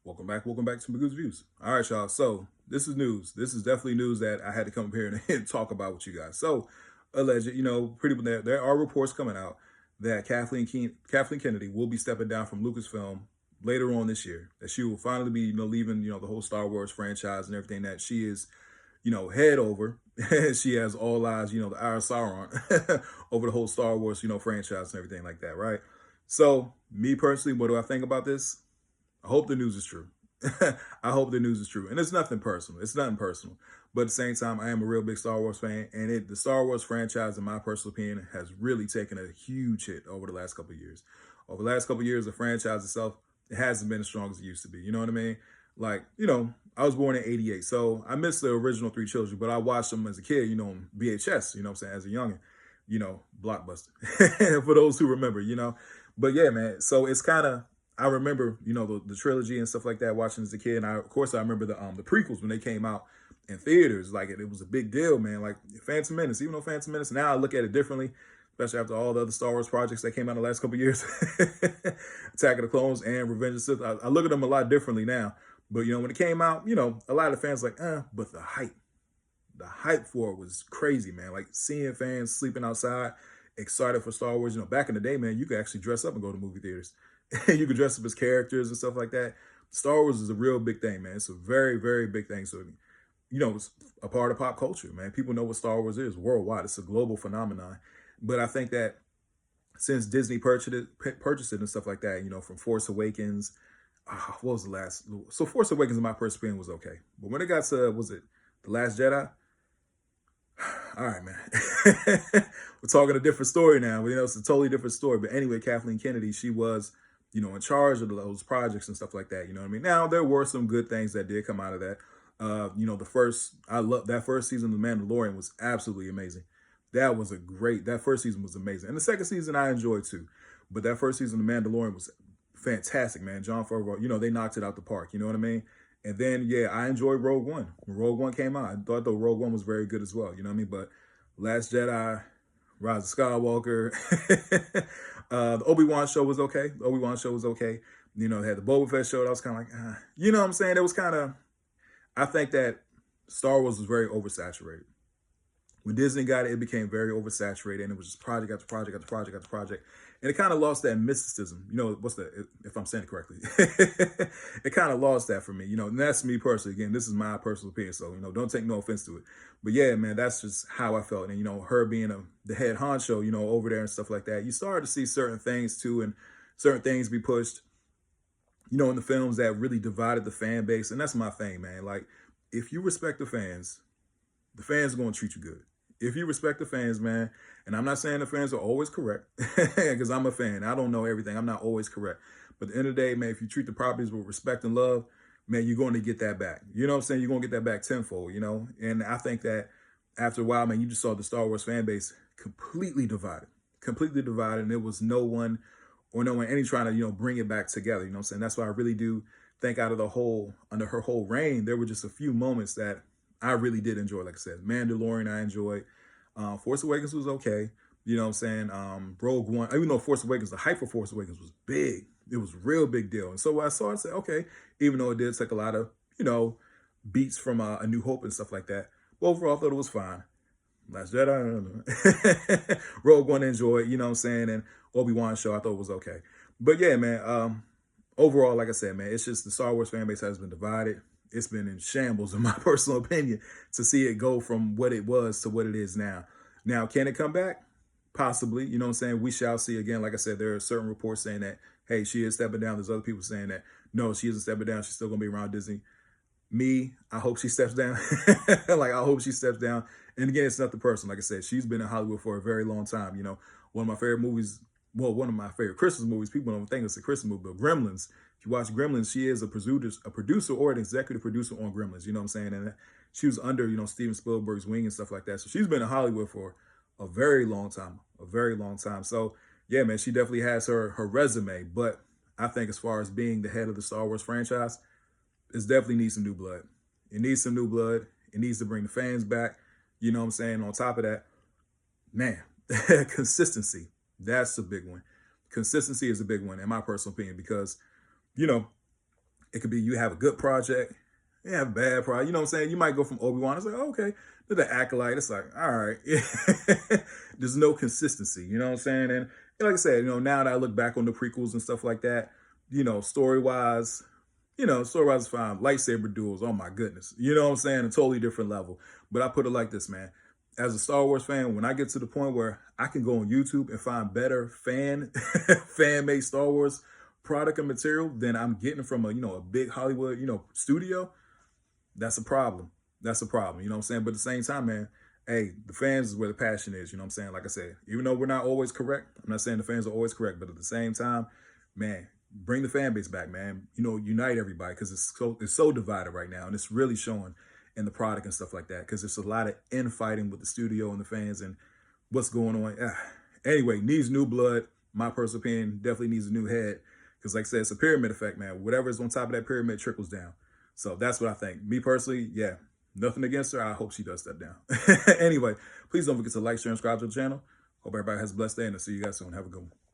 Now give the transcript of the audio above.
Welcome back to Magoo's Views. All right, y'all. So this is news. This is definitely news that I had to come up here and talk about with you guys. So, alleged, pretty much there are reports coming out that Kathleen Kennedy will be stepping down from Lucasfilm later on this year. That she will finally be, leaving, the whole Star Wars franchise and everything. That she is, head over. She has all eyes, the eye of Sauron over the whole Star Wars, franchise and everything like that, right? So, me personally, what do I think about this? I hope the news is true. I hope the news is true. And it's nothing personal. It's nothing personal. But at the same time, I am a real big Star Wars fan. And the Star Wars franchise, in my personal opinion, has really taken a huge hit over the last couple of years. Over the last couple of years, the franchise itself, it hasn't been as strong as it used to be. You know what I mean? Like, I was born in 88. So I missed the original three trilogy, but I watched them as a kid, on VHS, you know what I'm saying, as a youngin', Blockbuster. For those who remember. But yeah, man. So it's kind of, I remember, the trilogy and stuff like that, watching as a kid. And of course, I remember the prequels when they came out in theaters. Like, it was a big deal, man. Like, Phantom Menace, even though Phantom Menace, now I look at it differently, especially after all the other Star Wars projects that came out in the last couple of years. Attack of the Clones and Revenge of the Sith. I look at them a lot differently now. But, when it came out, a lot of fans like, but the hype for it was crazy, man. Like, seeing fans sleeping outside, excited for Star Wars. Back in the day, man, you could actually dress up and go to movie theaters. You could dress up as characters and stuff like that. Star Wars is a real big thing, man. It's a very, very big thing. So, it's a part of pop culture, man. People know what Star Wars is worldwide. It's a global phenomenon. But I think that since Disney purchased it and stuff like that, from Force Awakens, what was the last? So Force Awakens, in my first opinion, was okay. But when it got to, was it The Last Jedi? All right, man. We're talking a different story now. But, it's a totally different story. But anyway, Kathleen Kennedy, she was, in charge of those projects and stuff like that. You know what I mean? Now, there were some good things that did come out of that. I love that first season of The Mandalorian was absolutely amazing. That first season was amazing. And the second season I enjoyed too. But that first season of The Mandalorian was fantastic, man. Jon Favreau, they knocked it out the park. You know what I mean? And then, yeah, I enjoyed Rogue One. When Rogue One came out, I thought Rogue One was very good as well. You know what I mean? But Last Jedi, Rise of Skywalker, the Obi-Wan show was okay. The Obi-Wan show was okay. They had the Boba Fett show. I was kind of like, you know what I'm saying? It was kind of, I think that Star Wars was very oversaturated. When Disney got it, it became very oversaturated, and it was just project after project after project after project. And it kind of lost that mysticism. If I'm saying it correctly, it kind of lost that for me, and that's me personally. Again, this is my personal opinion. So, don't take no offense to it. But yeah, man, that's just how I felt. And, her being the head honcho, over there and stuff like that, you started to see certain things too, and certain things be pushed, in the films that really divided the fan base. And that's my thing, man. Like, if you respect the fans are going to treat you good. If you respect the fans, man, and I'm not saying the fans are always correct, because I'm a fan. I don't know everything. I'm not always correct. But at the end of the day, man, if you treat the properties with respect and love, man, you're going to get that back. You know what I'm saying? You're going to get that back tenfold, And I think that after a while, man, you just saw the Star Wars fan base completely divided. And there was no one any trying to, bring it back together. You know what I'm saying? That's why I really do think under her whole reign, there were just a few moments that I really did enjoy. Like I said, Mandalorian, I enjoyed. Force Awakens was okay. You know what I'm saying? Rogue One, even though Force Awakens, the hype for Force Awakens was big. It was a real big deal. And so when I saw it, I said, okay, even though it did take a lot of, beats from A New Hope and stuff like that. But overall, I thought it was fine. Last Jedi, I don't know. Rogue One, enjoyed, you know what I'm saying? And Obi-Wan show, I thought it was okay. But yeah, man, overall, like I said, man, it's just the Star Wars fan base has been divided. It's been in shambles, in my personal opinion, to see it go from what it was to what it is now. Now, can it come back? Possibly. You know what I'm saying? We shall see. Again, like I said, there are certain reports saying that, hey, she is stepping down. There's other people saying that, no, she isn't stepping down. She's still going to be around Disney. Me, I hope she steps down. I hope she steps down. And again, it's nothing personal. Like I said, she's been in Hollywood for a very long time. One of my favorite movies, one of my favorite Christmas movies, people don't think it's a Christmas movie, but Gremlins. If you watch Gremlins, she is a producer or an executive producer on Gremlins. You know what I'm saying? And she was under, Steven Spielberg's wing and stuff like that. So she's been in Hollywood for a very long time, So yeah, man, she definitely has her resume. But I think as far as being the head of the Star Wars franchise, it definitely needs some new blood. It needs some new blood. It needs to bring the fans back. You know what I'm saying? On top of that, man, consistency. That's a big one. Consistency is a big one, in my personal opinion, because, It could be you have a good project, you have a bad project. You know what I'm saying? You might go from Obi-Wan, it's like, oh, okay. To the Acolyte, it's like, all right. There's no consistency, you know what I'm saying? And like I said, now that I look back on the prequels and stuff like that, story-wise, story-wise is fine. Lightsaber duels, oh my goodness. You know what I'm saying? A totally different level. But I put it like this, man. As a Star Wars fan, when I get to the point where I can go on YouTube and find better fan-made Star Wars product and material than I'm getting from a big Hollywood, studio, that's a problem. That's a problem. You know what I'm saying? But at the same time, man, hey, the fans is where the passion is. You know what I'm saying? Like I said, even though we're not always correct, I'm not saying the fans are always correct, but at the same time, man, bring the fan base back, man. Unite everybody, because it's so divided right now, and it's really showing in the product and stuff like that, because there's a lot of infighting with the studio and the fans and what's going on. Anyway, needs new blood. My personal opinion, definitely needs a new head, because like I said, it's a pyramid effect, man. Whatever's on top of that pyramid trickles down. So that's what I think. Me personally, yeah, nothing against her. I hope she does step down. Anyway, please don't forget to like, share, and subscribe to the channel. Hope everybody has a blessed day, and I'll see you guys soon. Have a good one.